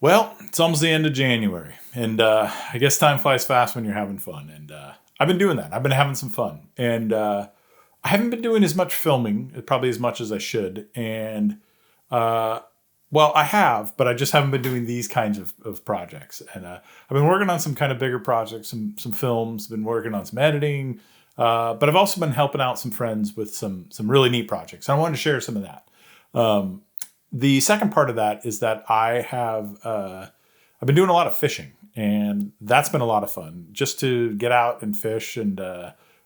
Well, it's almost the end of January, and I guess time flies fast when you're having fun. And I've been doing that. I've been having some fun, and I haven't been doing as much filming, probably as much as I should. And uh, well, I have, but I just haven't been doing these kinds of projects. And I've been working on some kind of bigger projects, some films. Been working on some editing, but I've also been helping out some friends with some really neat projects. I wanted to share some of that. Um, the second part of that is that I've been doing a lot of fishing, and that's been a lot of fun just to get out and fish and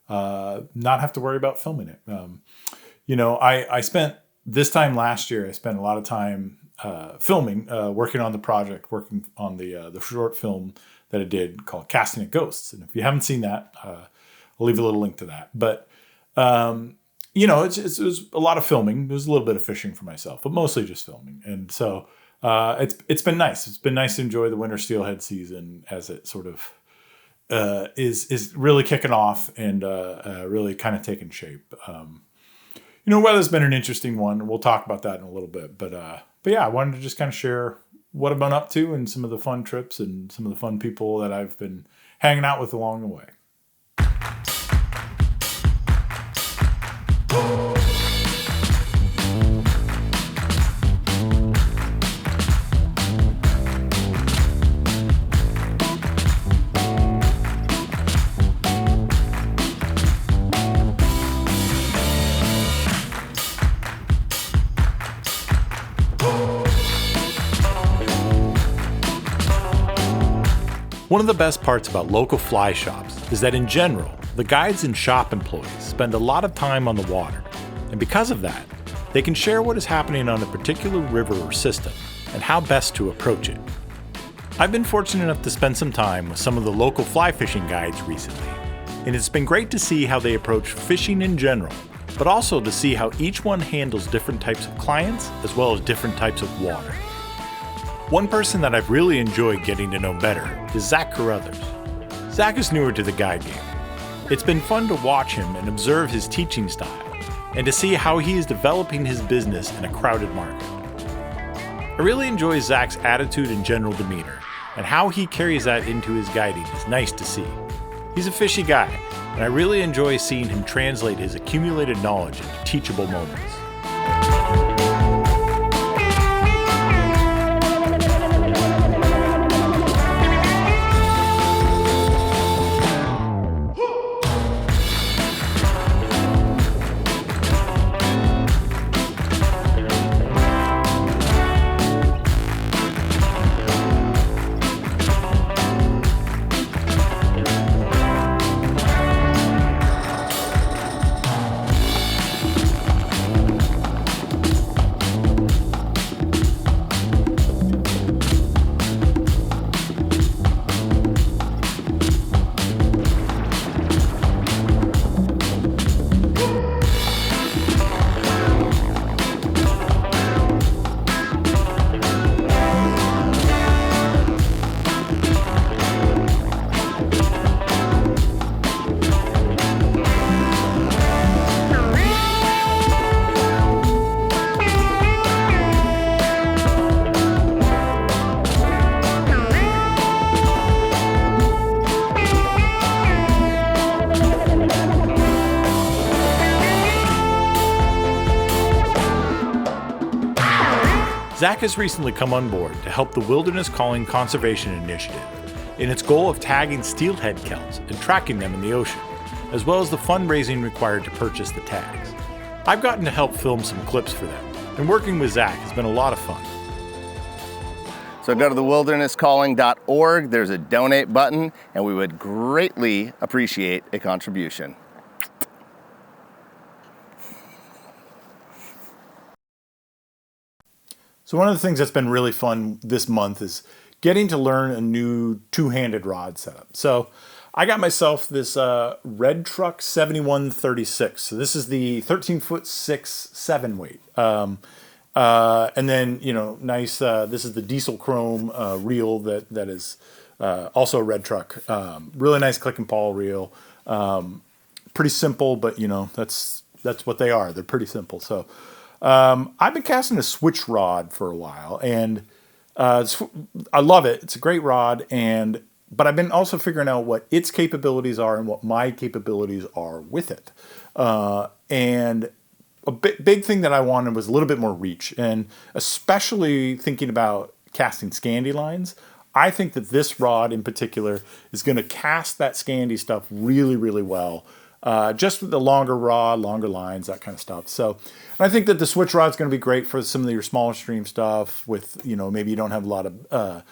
not have to worry about filming it. I spent this time last year. I spent a lot of time filming, working on the project, working on the short film that I did called "Casting at Ghosts." And if you haven't seen that, I'll leave a little link to that. But it was a lot of filming. There was a little bit of fishing for myself, but mostly just filming. And so it's been nice. It's been nice to enjoy the winter steelhead season as it sort of is really kicking off and really kind of taking shape. Weather's been an interesting one. We'll talk about that in a little bit. But yeah, I wanted to just kind of share what I've been up to and some of the fun trips and some of the fun people that I've been hanging out with along the way. One of the best parts about local fly shops is that in general, the guides and shop employees spend a lot of time on the water, and because of that, they can share what is happening on a particular river or system and how best to approach it. I've been fortunate enough to spend some time with some of the local fly fishing guides recently, and it's been great to see how they approach fishing in general, but also to see how each one handles different types of clients as well as different types of water. One person that I've really enjoyed getting to know better is Zach Carothers. Zach is newer to the guide game. It's been fun to watch him and observe his teaching style, and to see how he is developing his business in a crowded market. I really enjoy Zach's attitude and general demeanor, and how he carries that into his guiding is nice to see. He's a fishy guy, and I really enjoy seeing him translate his accumulated knowledge into teachable moments. Zach has recently come on board to help the Wilderness Calling Conservation Initiative in its goal of tagging steelhead kelps and tracking them in the ocean, as well as the fundraising required to purchase the tags. I've gotten to help film some clips for them, and working with Zach has been a lot of fun. So go to thewildernesscalling.org, there's a donate button, and we would greatly appreciate a contribution. So one of the things that's been really fun this month is getting to learn a new two-handed rod setup. So I got myself this Red Truck 7136. So this is the 13-foot 6/7 weight. And then, nice, this is the diesel chrome reel that is also a Red Truck. Really nice click and pawl reel. Pretty simple, but that's what they are. They're pretty simple. So I've been casting a switch rod for a while, and I love it. It's a great rod, but I've been also figuring out what its capabilities are and what my capabilities are with it. And a big thing that I wanted was a little bit more reach, and especially thinking about casting Scandi lines. I think that this rod in particular is going to cast that Scandi stuff really, really well. Just with the longer rod, longer lines, that kind of stuff. So I think that the switch rod is going to be great for some of your smaller stream stuff with, maybe you don't have a lot of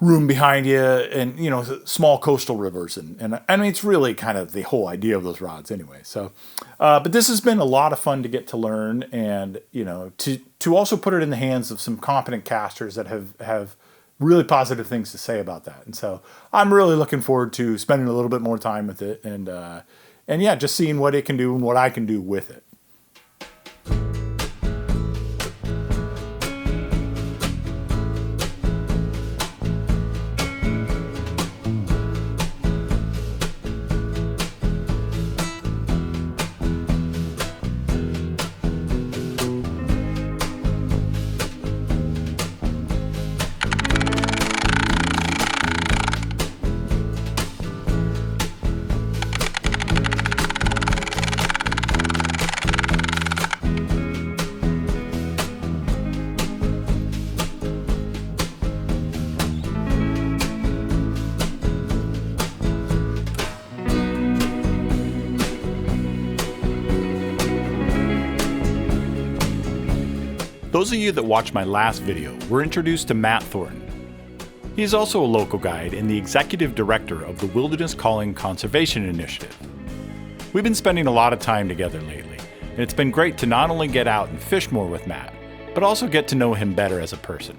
room behind you and, small coastal rivers. And I mean, it's really kind of the whole idea of those rods anyway. So, but this has been a lot of fun to get to learn and, to also put it in the hands of some competent casters that have really positive things to say about that. And so I'm really looking forward to spending a little bit more time with it and yeah, just seeing what it can do and what I can do with it. Those of you that watched my last video were introduced to Matt Thornton. He is also a local guide and the executive director of the Wilderness Calling Conservation Initiative. We've been spending a lot of time together lately, and it's been great to not only get out and fish more with Matt, but also get to know him better as a person.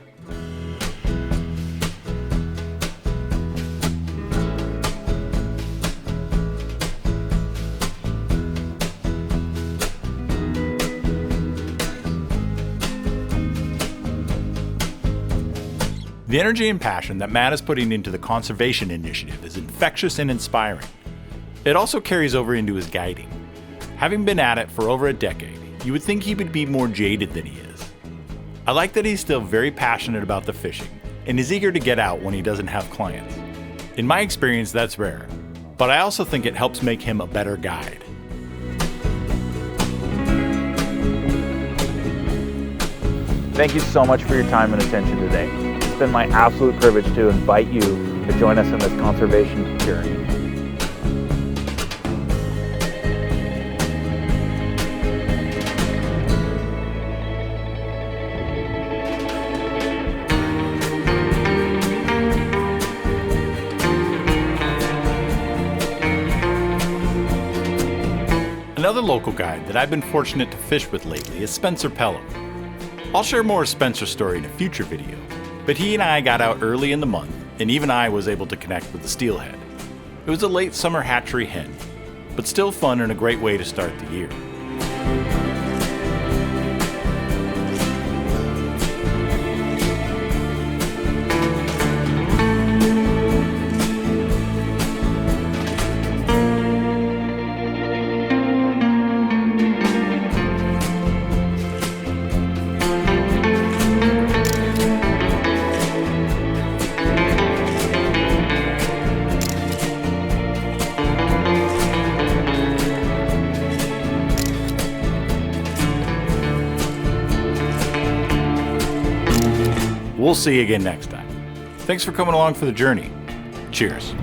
The energy and passion that Matt is putting into the conservation initiative is infectious and inspiring. It also carries over into his guiding. Having been at it for over a decade, you would think he would be more jaded than he is. I like that he's still very passionate about the fishing and is eager to get out when he doesn't have clients. In my experience, that's rare, but I also think it helps make him a better guide. Thank you so much for your time and attention today. It's been my absolute privilege to invite you to join us in this conservation journey. Another local guide that I've been fortunate to fish with lately is Spencer Pelham. I'll share more of Spencer's story in a future video, but he and I got out early in the month, and even I was able to connect with the Steelhead. It was a late summer hatchery hen, but still fun and a great way to start the year. We'll see you again next time. Thanks for coming along for the journey. Cheers.